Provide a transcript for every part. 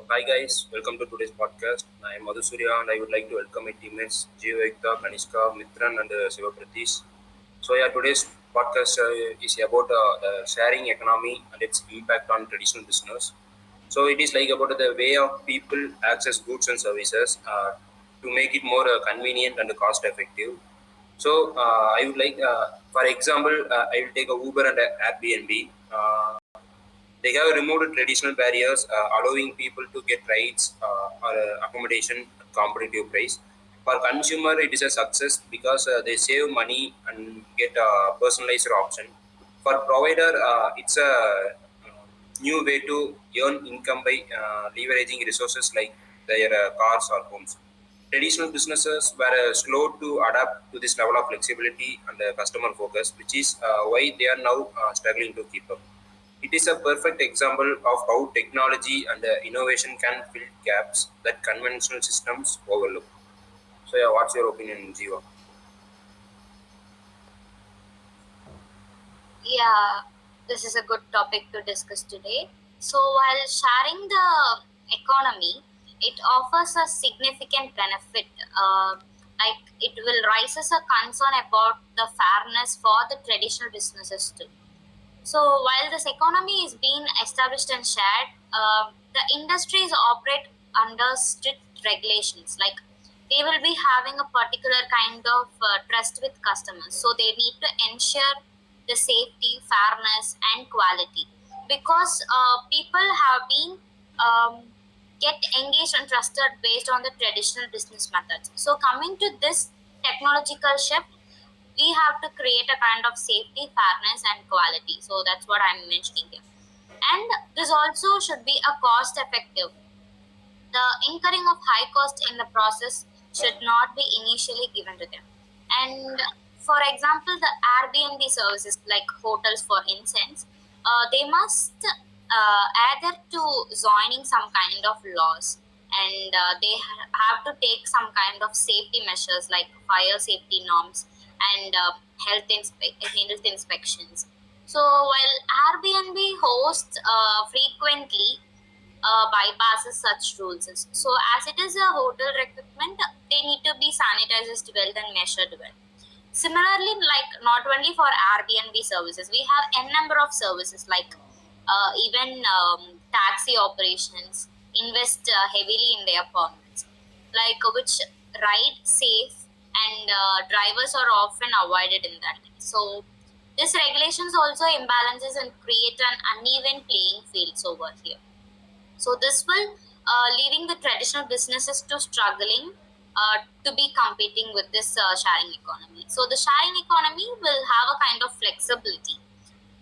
Hi guys, welcome to today's podcast. I am Madhu Surya and I would like to welcome my teammates Jeevekta, Kanishka, Mitran and Sivapratish. Today's podcast is about the sharing economy and its impact on traditional business. So it is like about the way of people access goods and services to make it more convenient and cost effective. I would like, for example, I will take a Uber and a Airbnb. They have removed traditional barriers, allowing people to get rides or accommodation at competitive price. For consumer, it is a success because they save money and get a personalized option. For provider, it's a new way to earn income by leveraging resources like their cars or homes. Traditional businesses were slow to adapt to this level of flexibility and customer focus, which is why they are now struggling to keep up. It is a perfect example of how technology and innovation can fill gaps that conventional systems overlook. What's your opinion, Jiva? Yeah, this is a good topic to discuss today. So, while sharing the economy, it offers a significant benefit. Like it will raises a concern about the fairness for the traditional businesses too. So, while this economy is being established and shared, the industries operate under strict regulations. Like they will be having a particular kind of trust with customers. So, they need to ensure the safety, fairness, and quality because people have been get engaged and trusted based on the traditional business methods. So, coming to this technological shift, we have to create a kind of safety, fairness, and quality. So that's what I'm mentioning here. And this also should be a cost effective. The incurring of high cost in the process should not be initially given to them. And for example, the Airbnb services like hotels, for instance, they must adhere to joining some kind of laws, and they have to take some kind of safety measures like fire safety norms and health inspections. So while Airbnb hosts frequently bypasses such rules. So, as it is a hotel recruitment, they need to be sanitized well and measured well. Similarly, like not only for Airbnb services, we have n number of services like even taxi operations invest heavily in their permits, like which ride safe and drivers are often avoided in that. So, this regulations also imbalances and create an uneven playing fields over here. So this will leaving the traditional businesses to struggling to be competing with this sharing economy. So the sharing economy will have a kind of flexibility,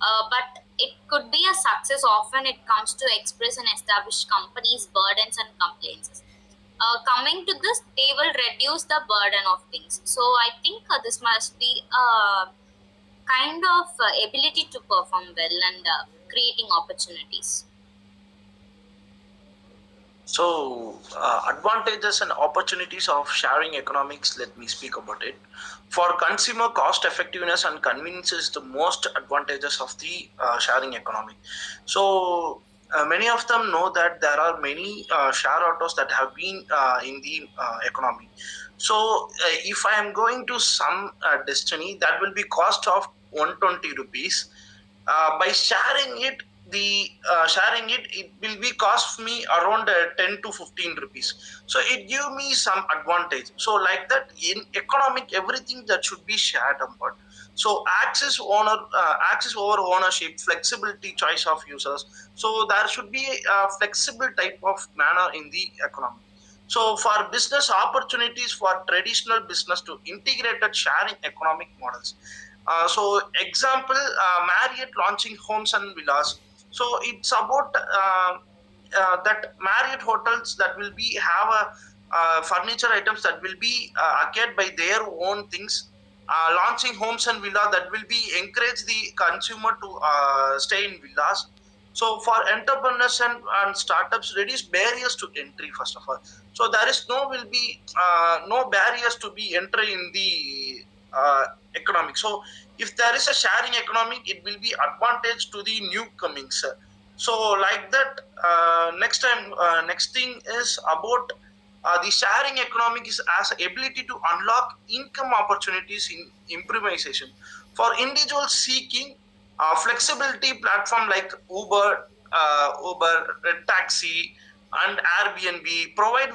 but it could be a success often it comes to express and establish companies' burdens and complaints. Coming to this, they will reduce the burden of things. So I think this must be a kind of ability to perform well and creating opportunities. So, advantages and opportunities of sharing economics, let me speak about it. For consumer, cost effectiveness and convenience is the most advantages of the sharing economy. So, many of them know that there are many share autos that have been in the economy. So, if I am going to some destiny, that will be cost of 120 rupees. By sharing it, the sharing it will be cost me around 10 to 15 rupees, so it give me some advantage. So like that, in economic, everything that should be shared about. So access over ownership, flexibility, choice of users. So there should be a flexible type of manner in the economy. So for business opportunities for traditional business to integrated sharing economic models. So example, Marriott launching homes and villas. So it's about that Marriott hotels that will be have a furniture items that will be acquired by their own things. Launching homes and villa that will be encourage the consumer to stay in villas. So for entrepreneurs and startups, reduce barriers to entry first of all. So there is will be no barriers to be entry in the economic. So if there is a sharing economic, it will be advantage to the newcomings. So like that, next thing is about the sharing economic is as ability to unlock income opportunities in improvisation for individuals seeking flexibility. Platform like Uber, Red Taxi, and Airbnb provide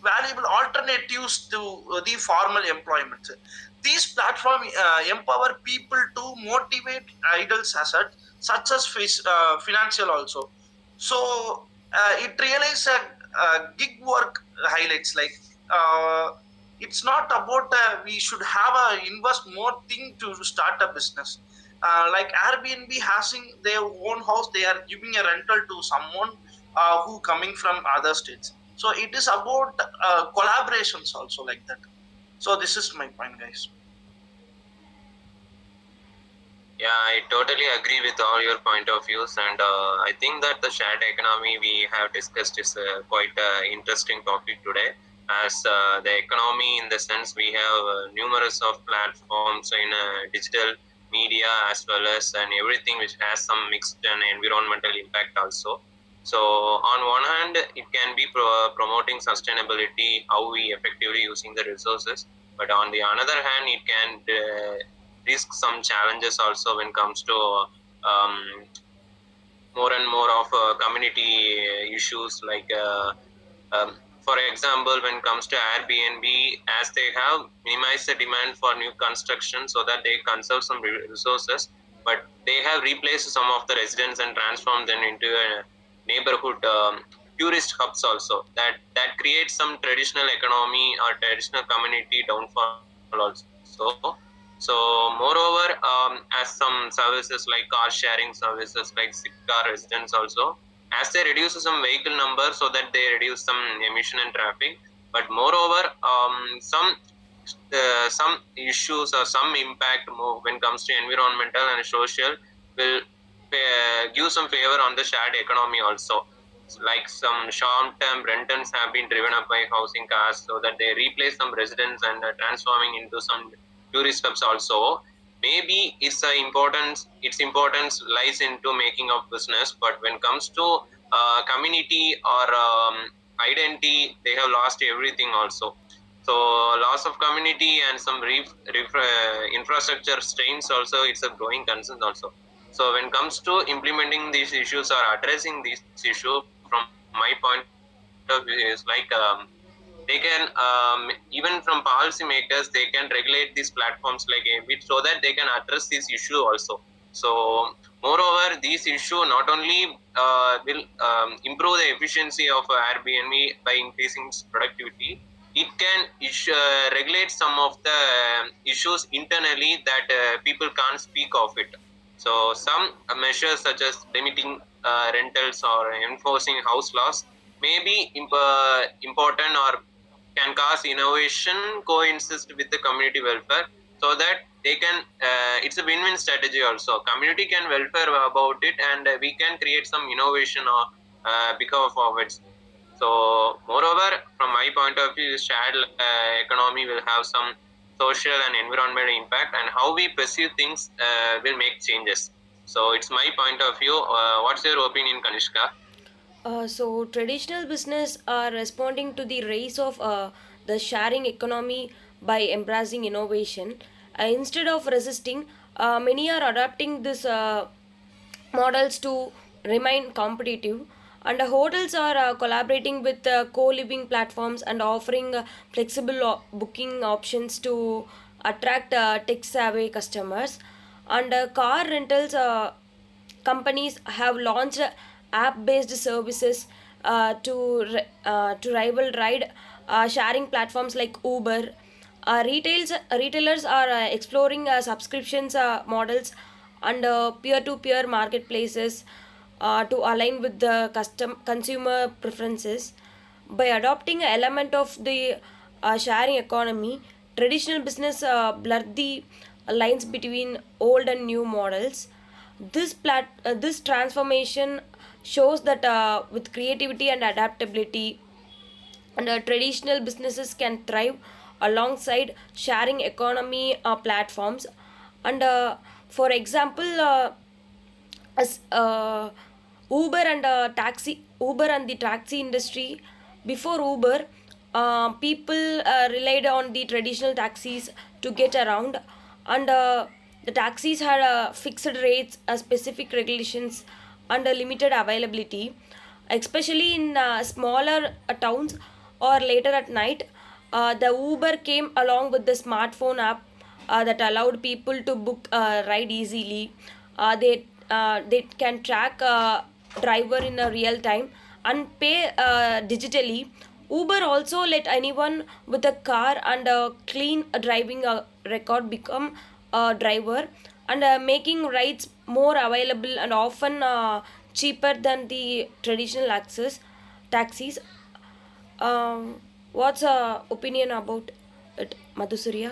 valuable alternatives to the formal employment. These platforms empower people to motivate idols such as financial also. So it realizes gig work highlights like it's not about we should have a invest more thing to start a business. Like Airbnb having their own house, they are giving a rental to someone who coming from other states. So it is about collaborations also like that. So this is my point, guys. Yeah, I totally agree with all your point of views, and I think that the shared economy we have discussed is quite interesting topic today. As the economy, in the sense, we have numerous of platforms in digital media as well as and everything which has some mixed and environmental impact also. So on one hand, it can be promoting sustainability, how we effectively using the resources, but on the another hand, it can risk some challenges also when comes to um, more and more of community issues like for example, when it comes to Airbnb, as they have minimized the demand for new construction so that they conserve some resources, but they have replaced some of the residents and transformed them into a neighborhood tourist hubs also. That creates some traditional economy or traditional community downfall also. So, moreover, as some services like car sharing services like Car residents also, as they reduce some vehicle number so that they reduce some emission and traffic. But moreover, some issues or some impact more when comes to environmental and social will give some favor on the shared economy also. Like some short-term rentals have been driven up by housing cars so that they replace some residents and transforming into some tourist hubs also. Maybe its importance lies into making of business, but when it comes to community or identity, they have lost everything also. So loss of community and some infrastructure strains also, it's a growing concern also. So when it comes to implementing these issues or addressing these issues, from my point of view, is like they can even from policymakers they can regulate these platforms like a bit so that they can address this issue also. So moreover, this issue not only will improve the efficiency of Airbnb by increasing its productivity, it can regulate some of the issues internally that people can't speak of it. So some measures such as limiting rentals or enforcing house laws may be important or can cause innovation coexist with the community welfare so that they can it's a win-win strategy also. Community can welfare about it and we can create some innovation or because of it. So moreover, from my point of view, shared economy will have some social and environmental impact, and how we perceive things will make changes. So it's my point of view. What's your opinion, Kanishka? So traditional business are responding to the rise of the sharing economy by embracing innovation. Instead of resisting, many are adopting these models to remain competitive. And hotels are collaborating with co-living platforms and offering flexible booking options to attract tech-savvy customers. And car rentals companies have launched app-based services to rival ride sharing platforms like Uber. Retailers are exploring subscriptions models and peer-to-peer marketplaces to align with the consumer preferences. By adopting an element of the sharing economy, traditional business blur the lines between old and new models. This transformation shows that with creativity and adaptability, and traditional businesses can thrive alongside sharing economy platforms. And for example, as Uber and the taxi industry. Before Uber, people relied on the traditional taxis to get around, and the taxis had fixed rates, specific regulations, and a limited availability, especially in smaller towns or later at night. The Uber came along with the smartphone app that allowed people to book a ride easily. They can track a driver in a real time and pay digitally. Uber also let anyone with a car and a clean driving record become a driver, and making rides more available and often cheaper than the traditional access taxis. What's opinion about it, Madhusurya?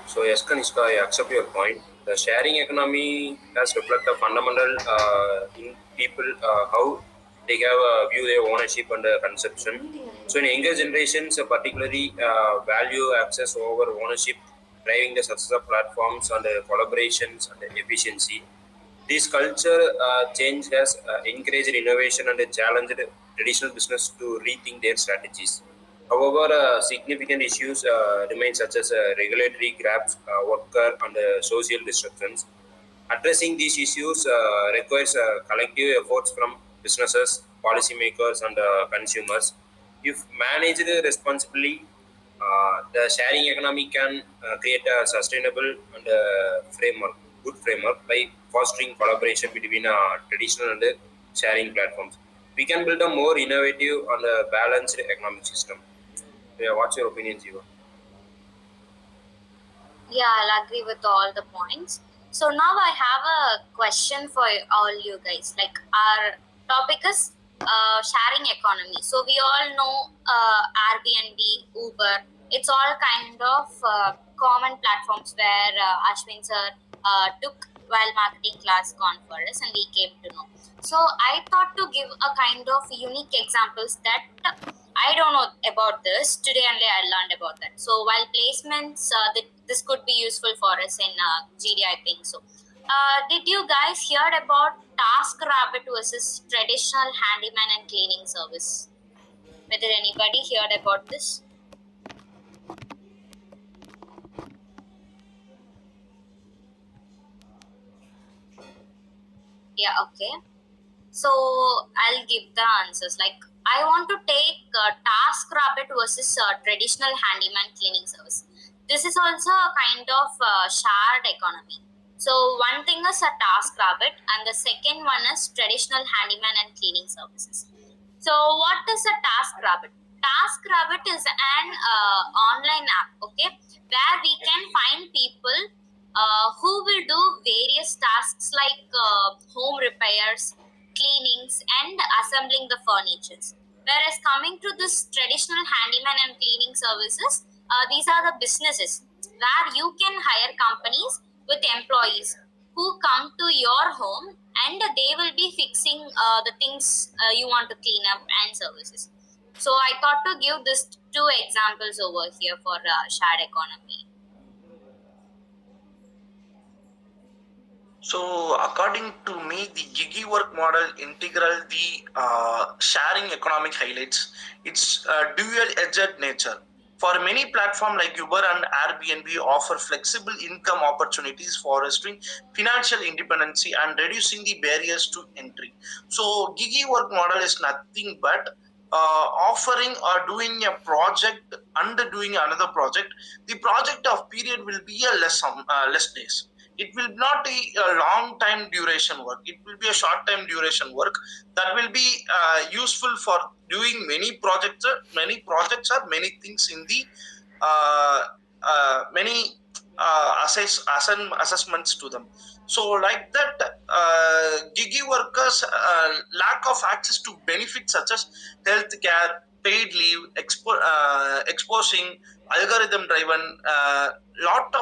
So yes, Kanishka, I accept your point. The sharing economy has reflected fundamental in people how they have view their ownership and consumption. So in younger generations, particularly value access over ownership, driving the success of platforms and collaborations and efficiency. This culture change has encouraged innovation and challenged traditional business to rethink their strategies. However, significant issues remain such as regulatory gaps, worker and social disruptions. Addressing these issues requires collective efforts from businesses, policymakers, and consumers. If managed responsibly, the sharing economy can create a sustainable and good framework by fostering collaboration between traditional and sharing platforms. We can build a more innovative and balanced economic system. Yeah, what's your opinion, Jiva? Yeah, I'll agree with all the points. So now I have a question for all you guys. Like our topic is sharing economy. So we all know Airbnb, Uber. It's all kind of common platforms where Ashwin sir took while marketing class gone for us, and we came to know. So I thought to give a kind of unique examples that I don't know about this. Today only I learned about that. So while placements, this could be useful for us in GD, I think so. Did you guys hear about TaskRabbit versus traditional handyman and cleaning service? Whether anybody heard about this? Yeah, okay. So I'll give the answers. Like I want to take TaskRabbit versus traditional handyman cleaning service. This is also a kind of shared economy. So one thing is a TaskRabbit, and the second one is traditional handyman and cleaning services. So what is a TaskRabbit? TaskRabbit is an online app, okay, where we can find people who will do various tasks like home repairs, cleanings, and assembling the furnitures. Whereas coming to this traditional handyman and cleaning services, these are the businesses where you can hire companies with employees who come to your home, and they will be fixing the things you want to clean up and services. So I thought to give this two examples over here for shared economy. So, according to me, the gigi work model integral the sharing economic highlights its dual-edged nature. For many platforms like Uber and Airbnb offer flexible income opportunities, fostering financial independence and reducing the barriers to entry. So, gigi work model is nothing but offering or doing a project under doing another project. The project of period will be a less days. It will not be a long time duration work. It will be a short time duration work that will be useful for doing many projects or many things in the many assessments to them. So like that, gigi workers lack of access to benefits such as healthcare, paid leave, exposing, algorithm driven, lot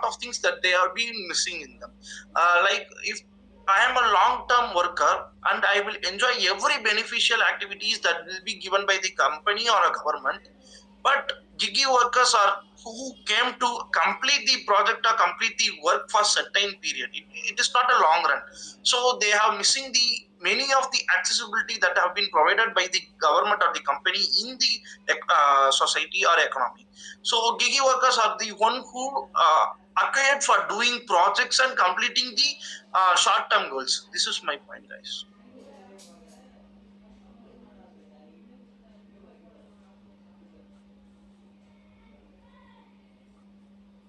of things that they are being missing in them. Like if I am a long term worker and I will enjoy every beneficial activities that will be given by the company or a government, but gigi workers are who came to complete the project or complete the work for certain period. It is not a long run. So they have missing the many of the accessibility that have been provided by the government or the company in the society or economy. So gigi workers are the one who acquired for doing projects and completing the short-term goals. This is my point, guys.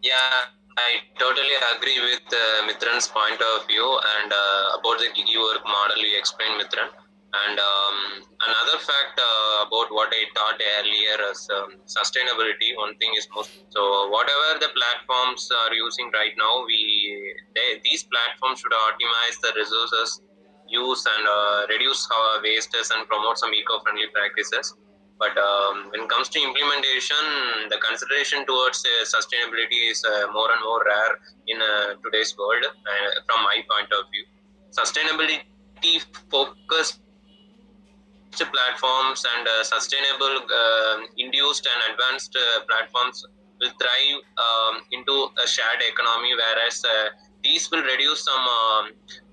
Yeah, I totally agree with Mitran's point of view and about the gigi work model you explained, Mitran. And another fact about what I taught earlier is sustainability. One thing is most so whatever the platforms are using right now, these platforms should optimize the resources use and reduce wastes and promote some eco-friendly practices. But when it comes to implementation, the consideration towards sustainability is more and more rare in today's world. From my point of view, sustainability focused platforms and sustainable induced and advanced platforms will thrive into a shared economy, whereas these will reduce some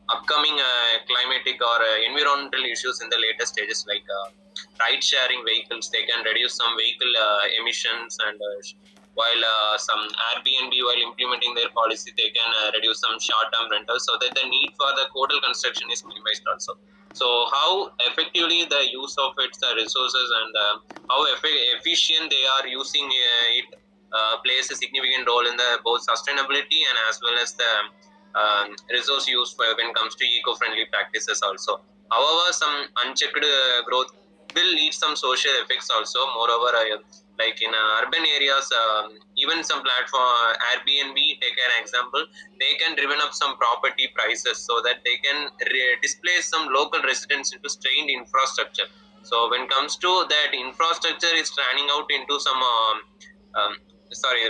upcoming climatic or environmental issues in the later stages, like ride sharing vehicles. They can reduce some vehicle emissions, and while some Airbnb, while implementing their policy, they can reduce some short-term rentals, so that the need for the hotel construction is minimized also. So how effectively the use of its resources and how efficient they are using it plays a significant role in the both sustainability and as well as the resource use when it comes to eco-friendly practices also. However, some unchecked growth will lead some social effects also. Moreover, like in urban areas, even some platform Airbnb, take an example, they can driven up some property prices so that they can displace some local residents into strained infrastructure. So when it comes to that, infrastructure is turning out into some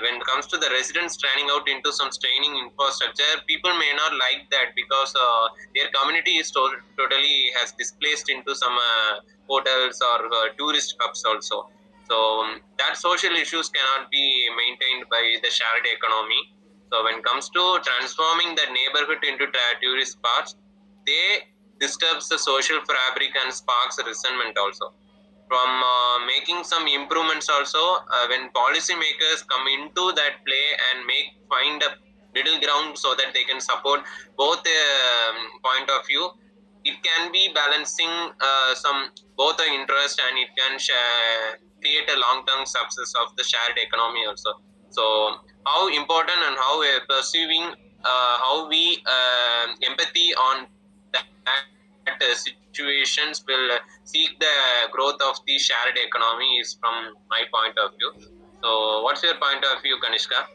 when it comes to the residents turning out into some straining infrastructure, people may not like that because their community is totally has displaced into some hotels or tourist hubs also. So that social issues cannot be maintained by the shared economy. So when it comes to transforming the neighborhood into tourist spots, they disturbs the social fabric and sparks resentment also. From making some improvements also, when policymakers come into that play and find a middle ground so that they can support both point of view, it can be balancing some both the interest, and it can create a long-term success of the shared economy also. So how important and how perceiving how we empathy on that situations will seek the growth of the shared economy is from my point of view. So what's your point of view, Kanishka?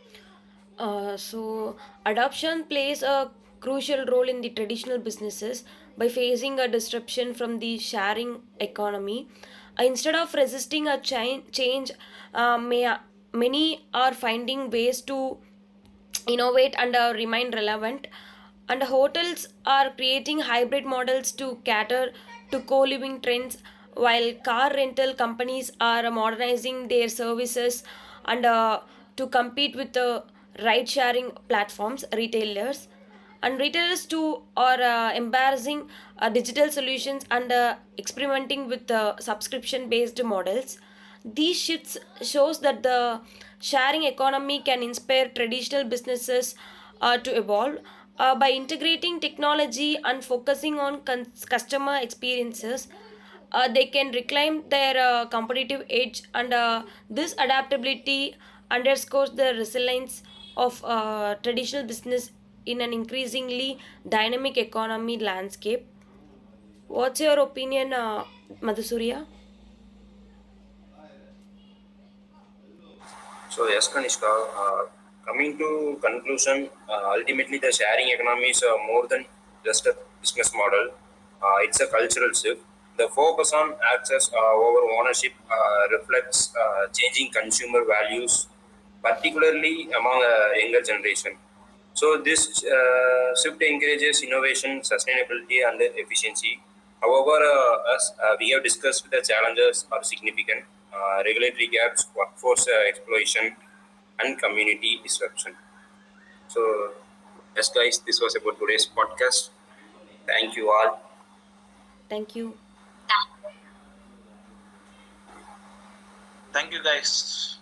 So, adoption plays a crucial role in the traditional businesses by facing a disruption from the sharing economy. Instead of resisting a change, many are finding ways to innovate and remain relevant. And hotels are creating hybrid models to cater to co living trends, while car rental companies are modernizing their services and to compete with the ride sharing platforms, retailers too are embarrassing digital solutions and experimenting with subscription based models. These shifts shows that the sharing economy can inspire traditional businesses to evolve by integrating technology and focusing on customer experiences. They can reclaim their competitive edge, and this adaptability underscores the resilience of traditional business in an increasingly dynamic economy landscape. What's your opinion, Madhusurya? So yes, Kanishka, coming to conclusion, ultimately the sharing economy is more than just a business model. It's a cultural shift. The focus on access over ownership reflects changing consumer values, particularly among younger generation. So this shift encourages innovation, sustainability, and efficiency. However, as we have discussed, the challenges are significant: regulatory gaps, workforce exploitation, and community disruption. So, yes, guys, this was about today's podcast. Thank you all. Thank you. Thank you, guys.